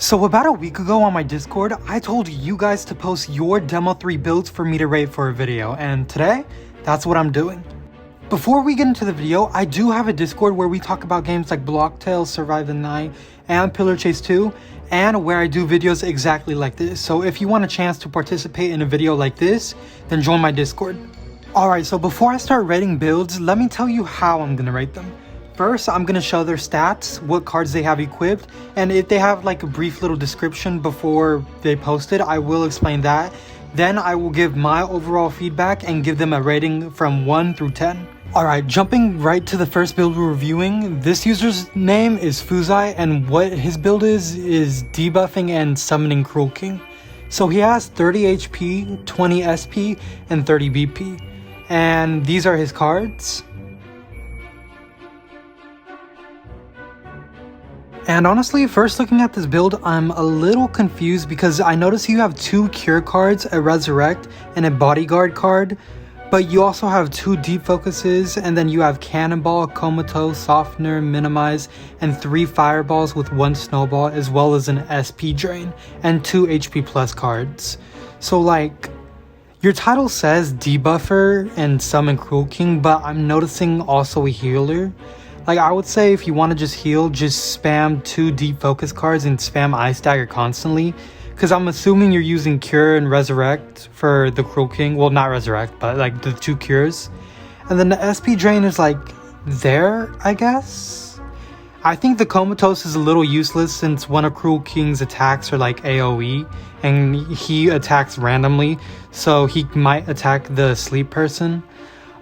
So about a week ago on my Discord, I told you guys to post your Demo 3 builds for me to rate for a video, and today, that's what I'm doing. Before we get into the video, I do have a Discord where we talk about games like Blocktail, Survive the Night, and Pillar Chase 2, and where I do videos exactly like this. So if you want a chance to participate in a video like this, then join my Discord. Alright, so before I start rating builds, let me tell you how I'm gonna rate them. First, I'm going to show their stats, what cards they have equipped, and if they have like a brief little description before they post it, I will explain that. Then I will give my overall feedback and give them a rating from 1 through 10. Alright, jumping right to the first build we're reviewing, this user's name is Fuzai, and what his build is debuffing and summoning Cruel King. So he has 30 HP, 20 SP, and 30 BP. And these are his cards. And honestly, first looking at this build, I'm a little confused because I notice you have 2 cure cards, a resurrect, and a bodyguard card, but you also have 2 deep focuses, and then you have cannonball, comatose, softener, minimize, and 3 fireballs with 1 snowball, as well as an SP drain, and 2 HP plus cards. So like, your title says debuffer and summon Cruel King, but I'm noticing also a healer. Like, I would say if you want to just heal, just spam 2 deep focus cards and spam Ice Dagger constantly. Because I'm assuming you're using Cure and Resurrect for the Cruel King. Well, not Resurrect, but like the 2 cures. And then the SP Drain is like there, I guess? I think the Comatose is a little useless since one of Cruel King's attacks are like AoE. And he attacks randomly, so he might attack the sleep person.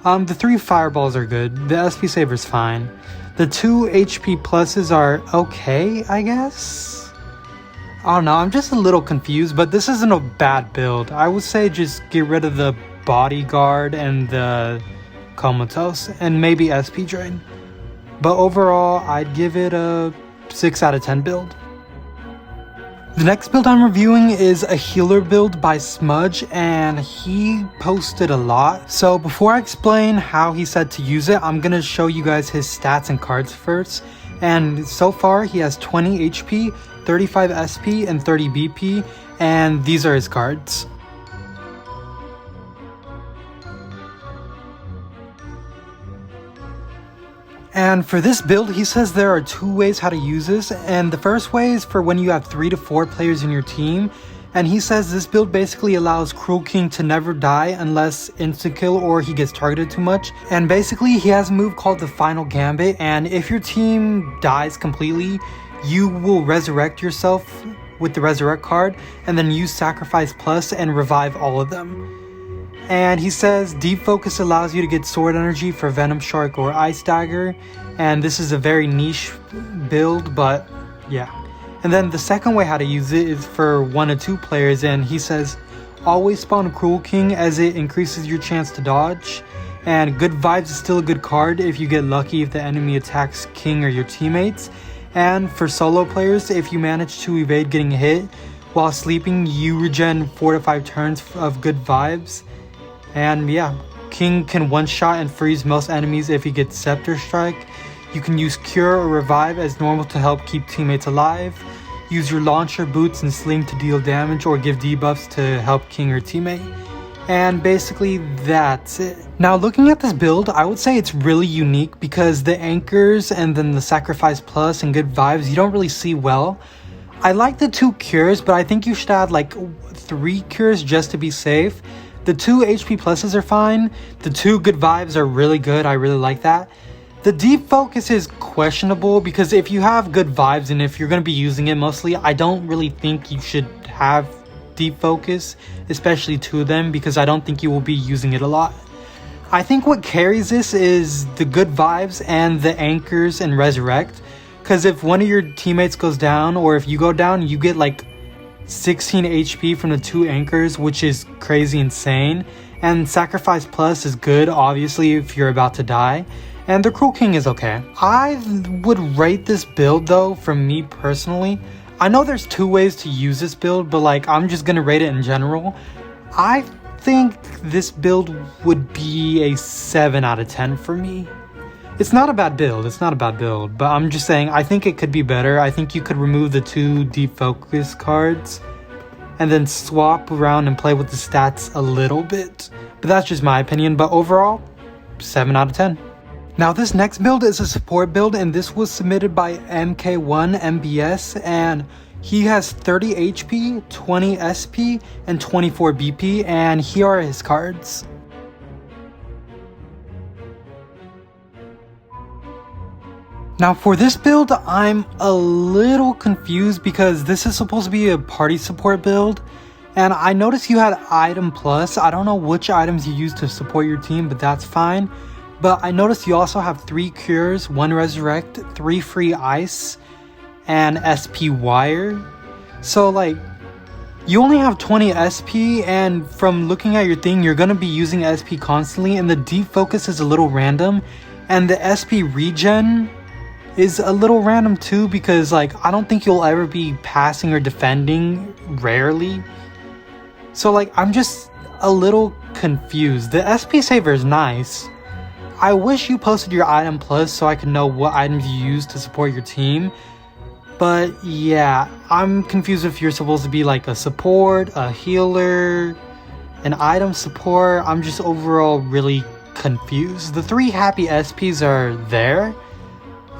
The 3 fireballs are good. The SP Saver's fine. The 2 HP pluses are okay, I guess? I don't know, I'm just a little confused, but this isn't a bad build. I would say just get rid of the bodyguard and the comatose, and maybe SP drain. But overall, I'd give it a 6 out of 10 build. The next build I'm reviewing is a healer build by Smudge, and he posted a lot. So before I explain how he said to use it, I'm going to show you guys his stats and cards first. And so far he has 20 HP, 35 SP, and 30 BP, and these are his cards. And for this build, he says there are 2 ways how to use this, and the first way is for when you have 3 to 4 players in your team, and he says this build basically allows Cruel King to never die unless insta-kill or he gets targeted too much. And basically he has a move called the Final Gambit, and if your team dies completely, you will resurrect yourself with the resurrect card, and then use Sacrifice Plus and revive all of them. And he says Deep Focus allows you to get sword energy for Venom Shark or Ice Dagger, and this is a very niche build, but yeah. And then the second way how to use it is for 1 to 2 players, and he says always spawn Cruel King as it increases your chance to dodge. And Good Vibes is still a good card if you get lucky if the enemy attacks King or your teammates. And for solo players, if you manage to evade getting hit while sleeping, you regen 4 to 5 turns of Good Vibes. And yeah, King can one-shot and freeze most enemies if he gets Scepter Strike. You can use Cure or Revive as normal to help keep teammates alive. Use your Launcher, Boots, and Sling to deal damage or give debuffs to help King or teammate. And basically that's it. Now looking at this build, I would say it's really unique because the anchors and then the Sacrifice Plus and Good Vibes you don't really see well. I like the 2 cures, but I think you should add like 3 cures just to be safe. The 2 HP pluses are fine. The 2 Good Vibes are really good. I really like that. The Deep Focus is questionable because if you have Good Vibes and if you're going to be using it mostly, I don't really think you should have Deep Focus, especially 2 of them, because I don't think you will be using it a lot. I think what carries this is the Good Vibes and the Anchors and Resurrect, because if one of your teammates goes down or if you go down, you get like 16 HP from the 2 anchors, which is crazy insane. And Sacrifice Plus is good, obviously, if you're about to die. And the Cruel King is okay. I would rate this build though, from me personally. I know there's 2 ways to use this build, but like I'm just gonna rate it in general. I think this build would be a 7 out of 10 for me. It's not a bad build, but I'm just saying I think it could be better. I think you could remove the 2 deep focus cards and then swap around and play with the stats a little bit. But that's just my opinion, but overall, 7 out of 10. Now this next build is a support build, and this was submitted by MK1 MBS, and he has 30 HP, 20 SP, and 24 BP, and here are his cards. Now for this build, I'm a little confused because this is supposed to be a party support build, and I noticed you had item plus. I don't know which items you use to support your team, but that's fine. But I noticed you also have 3 cures, 1 resurrect, 3 free ice, and SP wire. So like, you only have 20 SP, and from looking at your thing, you're gonna be using SP constantly, and the deep focus is a little random, and the SP regen is a little random too, because like, I don't think you'll ever be passing or defending, rarely. So like, I'm just a little confused. The SP saver is nice. I wish you posted your item plus so I could know what items you use to support your team. But yeah, I'm confused if you're supposed to be like a support, a healer, an item support. I'm just overall really confused. The 3 happy SPs are there.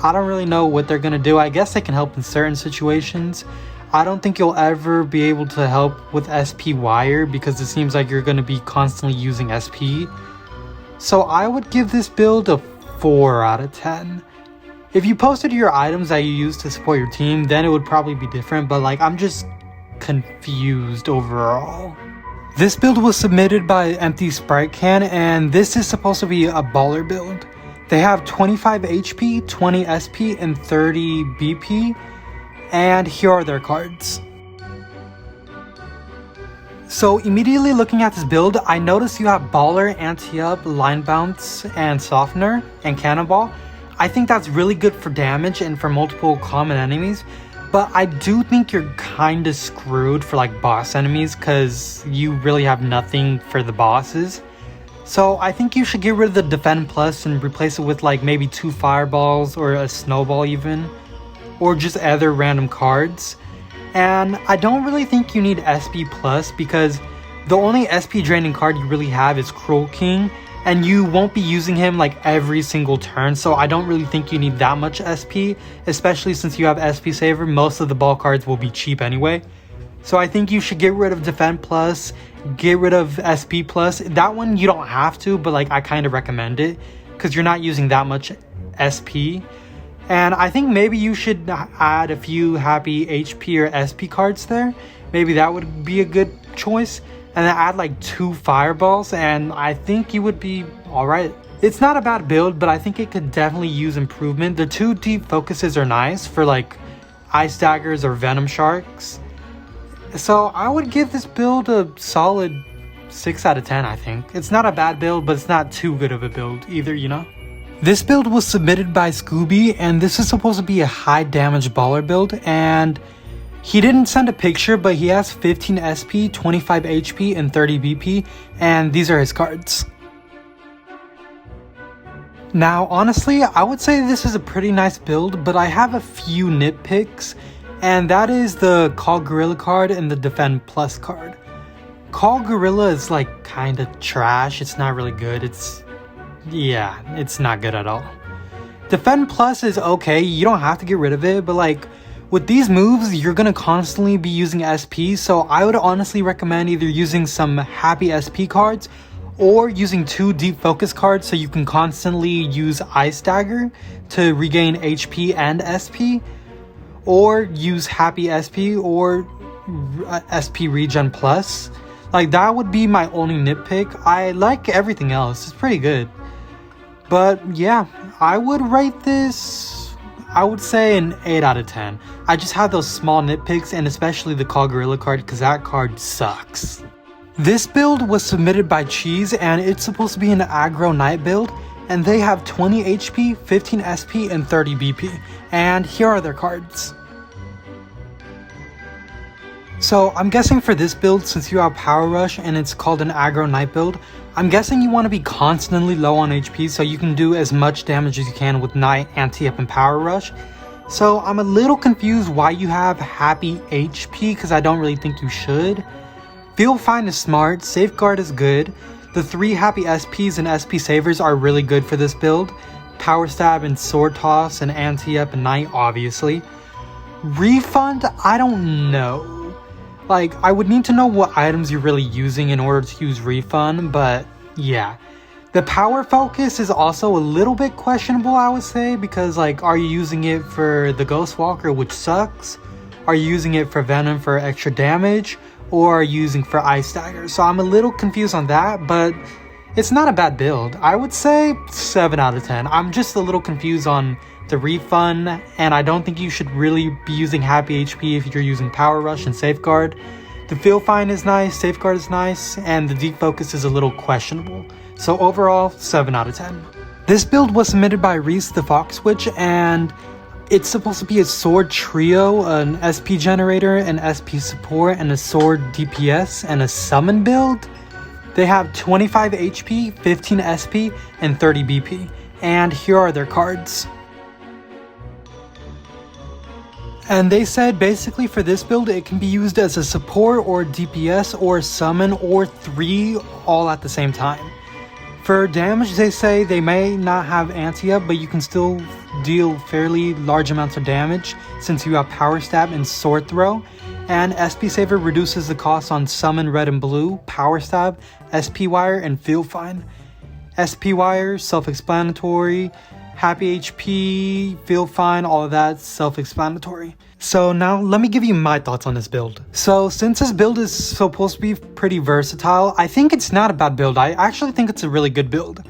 I don't really know what they're gonna do. I guess they can help in certain situations. I don't think you'll ever be able to help with SP wire because it seems like you're gonna be constantly using SP. So I would give this build a 4 out of 10. If you posted your items that you use to support your team, then it would probably be different, but like, I'm just confused overall. This build was submitted by Empty Sprite Can, and this is supposed to be a baller build. They have 25 HP, 20 SP, and 30 BP, and here are their cards. So immediately looking at this build, I noticed you have Baller, Anti-Up, Line Bounce, and Softener, and Cannonball. I think that's really good for damage and for multiple common enemies, but I do think you're kinda screwed for like boss enemies because you really have nothing for the bosses. So I think you should get rid of the Defend Plus and replace it with like maybe 2 Fireballs or a Snowball even, or just other random cards. And I don't really think you need SP Plus because the only SP draining card you really have is Cruel King, and you won't be using him like every single turn, so I don't really think you need that much SP, especially since you have SP Saver. Most of the ball cards will be cheap anyway. So I think you should get rid of Defend Plus, get rid of SP Plus. That one you don't have to, but like, I kind of recommend it because you're not using that much SP. And I think maybe you should add a few happy HP or SP cards there. Maybe that would be a good choice. And then add like 2 Fireballs, and I think you would be alright. It's not a bad build, but I think it could definitely use improvement. The 2 deep focuses are nice for like Ice Daggers or Venom Sharks. So I would give this build a solid 6 out of 10, I think. It's not a bad build, but it's not too good of a build either, you know? This build was submitted by Scooby, and this is supposed to be a high damage baller build, and he didn't send a picture, but he has 15 SP, 25 HP, and 30 BP, and these are his cards. Now, honestly, I would say this is a pretty nice build, but I have a few nitpicks, and that is the Call Gorilla card and the Defend Plus card. Call Gorilla is like kinda trash. It's not really good. It's not good at all. Defend Plus is okay. You don't have to get rid of it, but like with these moves, you're gonna constantly be using SP, so I would honestly recommend either using some happy SP cards or using 2 deep focus cards so you can constantly use Ice Dagger to regain HP and SP, or use happy SP or SP regen plus. Like, that would be my only nitpick. I like everything else. It's pretty good. But yeah, I would rate this, I would say an 8 out of 10. I just have those small nitpicks, and especially the Call Gorilla card, because that card sucks. This build was submitted by Cheese, and it's supposed to be an aggro knight build, and they have 20 HP, 15 SP, and 30 BP. And here are their cards. So I'm guessing for this build, since you have Power Rush and it's called an aggro knight build, I'm guessing you want to be constantly low on HP so you can do as much damage as you can with Knight, Anti-Up, and Power Rush. So I'm a little confused why you have Happy HP, because I don't really think you should. Feel Fine is smart, Safeguard is good. The 3 Happy SPs and SP Savers are really good for this build. Power Stab and Sword Toss and Anti-Up and Knight, obviously. Refund, I don't know. Like, I would need to know what items you're really using in order to use Refund, but yeah. The Power Focus is also a little bit questionable, I would say, because like, are you using it for the Ghost Walker, which sucks? Are you using it for Venom for extra damage? Or are you using for Ice Dagger? So I'm a little confused on that, but it's not a bad build. I would say 7 out of 10. I'm just a little confused on the Refund, and I don't think you should really be using Happy HP if you're using Power Rush and Safeguard. The Feel Fine is nice, Safeguard is nice, and the Deep Focus is a little questionable. So overall, 7 out of 10. This build was submitted by Reese the Fox Witch, and it's supposed to be a sword trio, an SP generator, an SP support, and a sword DPS, and a summon build. They have 25 HP, 15 SP, and 30 BP. And here are their cards. And they said basically for this build it can be used as a support or DPS or summon or 3 all at the same time. For damage they say they may not have Anti-Up, but you can still deal fairly large amounts of damage since you have Power Stab and Sword Throw. And SP Saver reduces the cost on Summon Red and Blue, Power Stab, SP Wire, and Feel Fine. SP Wire, self-explanatory. Happy HP, Feel Fine, all of that, self-explanatory. So now let me give you my thoughts on this build. So since this build is supposed to be pretty versatile, I think it's not a bad build. I actually think it's a really good build.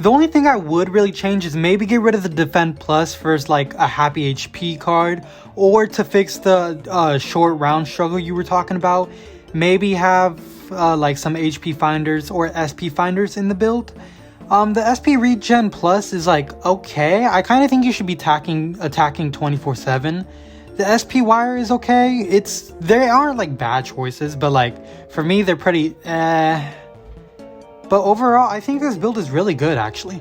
The only thing I would really change is maybe get rid of the Defend Plus for like a Happy HP card, or to fix the short round struggle you were talking about, maybe have like some HP finders or SP finders in the build. The SP Regen Plus is like okay. I kind of think you should be attacking 24/7. The SP Wire is okay. They aren't like bad choices, but like for me they're pretty But overall, I think this build is really good actually.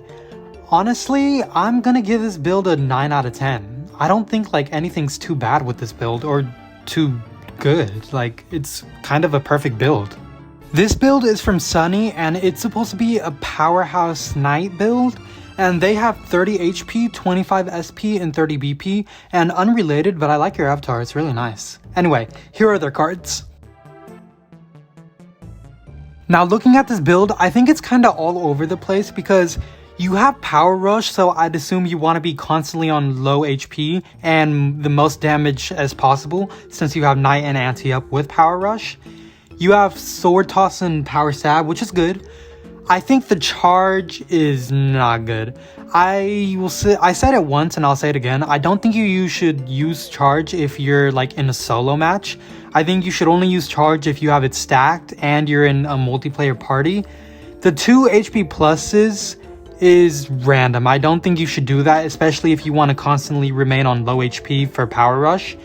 Honestly, I'm gonna give this build a 9 out of 10. I don't think like anything's too bad with this build or too good. Like it's kind of a perfect build. This build is from Sunny, and it's supposed to be a powerhouse knight build, and they have 30 HP, 25 SP, and 30 BP, and unrelated, but I like your avatar, it's really nice. Anyway, here are their cards. Now looking at this build, I think it's kind of all over the place because you have Power Rush, so I'd assume you want to be constantly on low HP and the most damage as possible since you have Knight and Anti-Up with Power Rush. You have Sword Toss and Power Stab, which is good. I think the charge is not good. I said it once and I'll say it again. I don't think you should use charge if you're like in a solo match. I think you should only use charge if you have it stacked and you're in a multiplayer party. The 2 HP pluses is random. I don't think you should do that, especially if you want to constantly remain on low HP for Power Rush.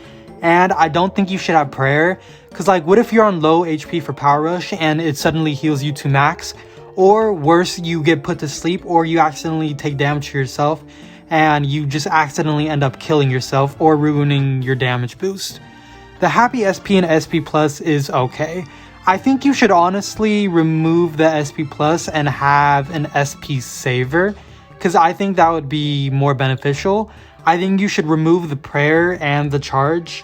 And I don't think you should have prayer, because like what if you're on low HP for Power Rush and it suddenly heals you to max, or worse, you get put to sleep, or you accidentally take damage to yourself and you just accidentally end up killing yourself or ruining your damage boost. The Happy SP and SP Plus is okay. I think you should honestly remove the SP Plus and have an SP Saver, because I think that would be more beneficial. I think you should remove the prayer and the charge.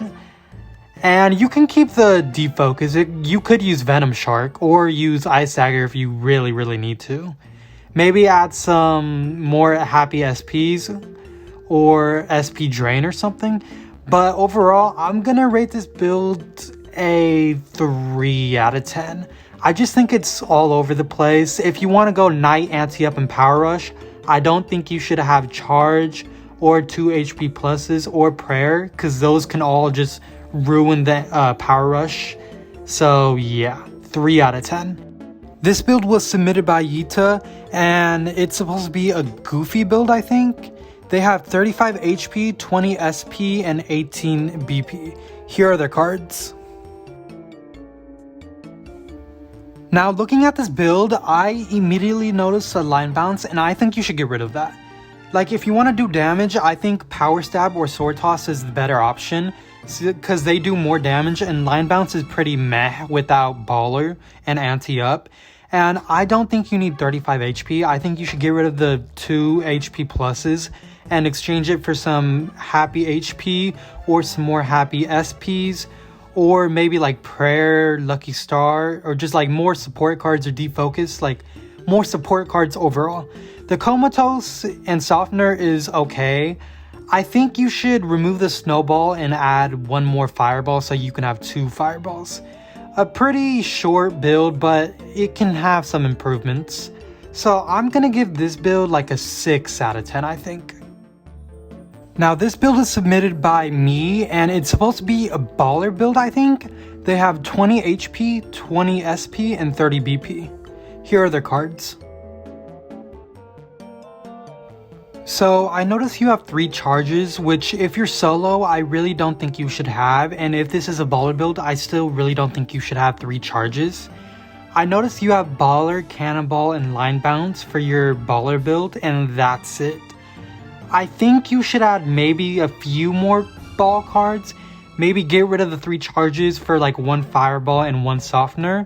And you can keep the deep focus. You could use Venom Shark or use Ice Dagger if you really, really need to. Maybe add some more Happy SPs or SP Drain or something. But overall, I'm gonna rate this build a 3 out of 10. I just think it's all over the place. If you want to go Knight, Anti-Up, and Power Rush, I don't think you should have charge or 2 HP pluses or prayer, because those can all just ruin the Power Rush. So yeah, 3 out of 10. This build was submitted by Yita, and it's supposed to be a goofy build, I think. They have 35 HP, 20 SP, and 18 BP. Here are their cards. Now looking at this build, I immediately noticed a line bounce and I think you should get rid of that. Like if you want to do damage, I think power stab or sword toss is the better option because they do more damage, and line bounce is pretty meh without baller and anti-up. And I don't think you need 35 HP. I think you should get rid of the 2 HP pluses and exchange it for some happy HP or some more happy SPs, or maybe like prayer, lucky star, or just like more support cards or defocus, like more support cards overall. The comatose and softener is okay. I think you should remove the snowball and add 1 more fireball so you can have 2 fireballs. A pretty short build, but it can have some improvements. So I'm gonna give this build like a 6 out of 10, I think. Now this build is submitted by me and it's supposed to be a baller build, I think. They have 20 HP, 20 SP, and 30 BP. Here are their cards. So I noticed you have 3 charges, which if you're solo, I really don't think you should have. And if this is a baller build, I still really don't think you should have 3 charges. I noticed you have baller, cannonball, and line bounce for your baller build, and that's it. I think you should add maybe a few more ball cards. Maybe get rid of the 3 charges for like 1 fireball and 1 softener.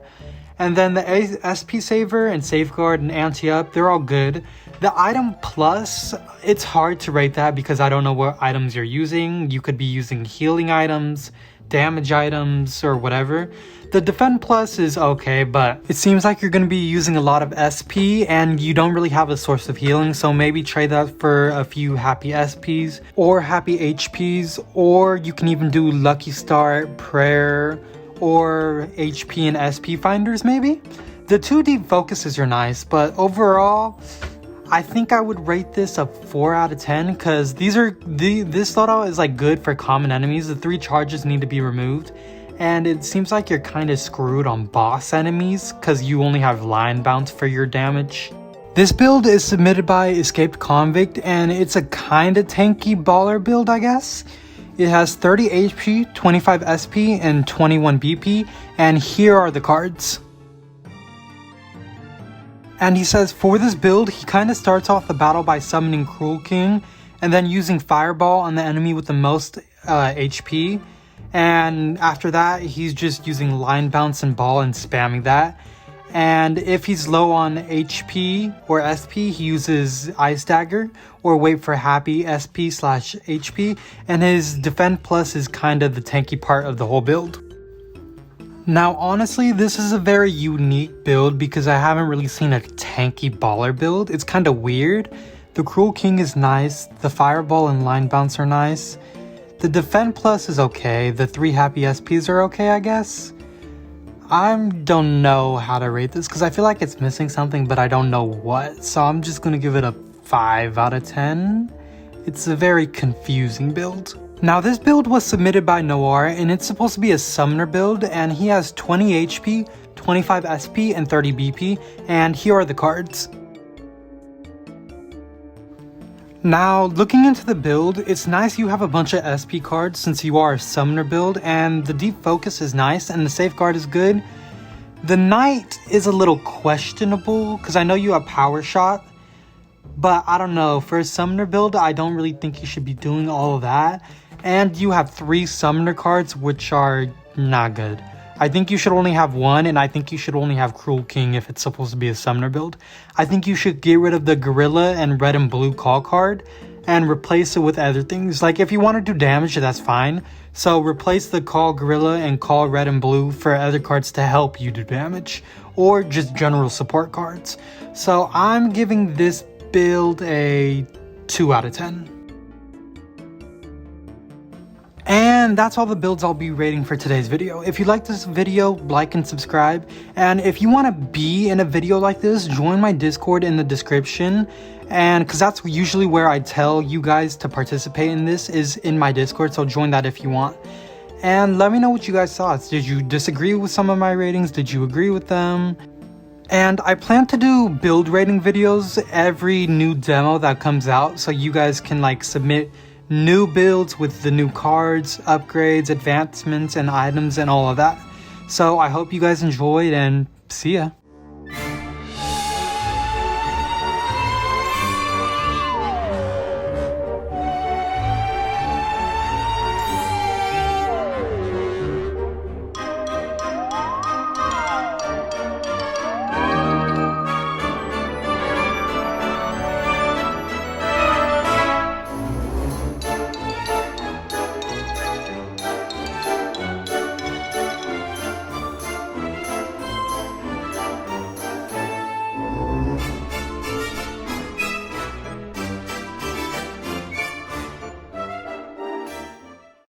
And then the SP saver and safeguard and anti-up, they're all good. The item plus, it's hard to rate that because I don't know what items you're using. You could be using healing items, damage items, or whatever. The defend plus is okay, but it seems like you're going to be using a lot of SP and you don't really have a source of healing, so maybe trade that for a few happy SPs or happy HPs, or you can even do lucky star, prayer, or HP and SP finders maybe. The 2 deep focuses are nice, but overall I think I would rate this a 4 out of 10 because this loadout is like good for common enemies. The 3 charges need to be removed, and it seems like you're kind of screwed on boss enemies because you only have line bounce for your damage. This build is submitted by Escaped Convict and it's a kind of tanky baller build, I guess. It has 30 HP, 25 SP, and 21 BP, and here are the cards. And he says for this build, he kind of starts off the battle by summoning Cruel King and then using Fireball on the enemy with the most HP. And after that, he's just using Line Bounce and Ball and spamming that. And if he's low on HP or SP, he uses Ice Dagger or wait for happy SP/HP. And his Defend Plus is kind of the tanky part of the whole build. Now honestly, this is a very unique build because I haven't really seen a tanky baller build. It's kind of weird. The Cruel King is nice, the Fireball and Line Bounce are nice. The Defend Plus is okay, the 3 happy SPs are okay, I guess. I don't know how to rate this because I feel like it's missing something, but I don't know what. So I'm just going to give it a 5 out of 10. It's a very confusing build. Now this build was submitted by Noir and it's supposed to be a summoner build, and he has 20 HP, 25 SP, and 30 BP, and here are the cards. Now looking into the build, it's nice you have a bunch of SP cards since you are a summoner build, and the deep focus is nice and the safeguard is good. The knight is a little questionable because I know you have power shot, but I don't know, for a summoner build I don't really think you should be doing all of that. And you have 3 summoner cards, which are not good. I think you should only have 1, and I think you should only have Cruel King if it's supposed to be a summoner build. I think you should get rid of the Gorilla and red and blue call card and replace it with other things. Like if you want to do damage, that's fine. So replace the call Gorilla and call red and blue for other cards to help you do damage, or just general support cards. So I'm giving this build a 2 out of 10. And that's all the builds I'll be rating for today's video. If you like this video, like and subscribe. And if you want to be in a video like this, join my Discord in the description. And because that's usually where I tell you guys to participate in this, is in my Discord. So join that if you want. And let me know what you guys thought. Did you disagree with some of my ratings? Did you agree with them? And I plan to do build rating videos every new demo that comes out, so you guys can like submit new builds with the new cards, upgrades, advancements, and items and all of that. So I hope you guys enjoyed, and see ya.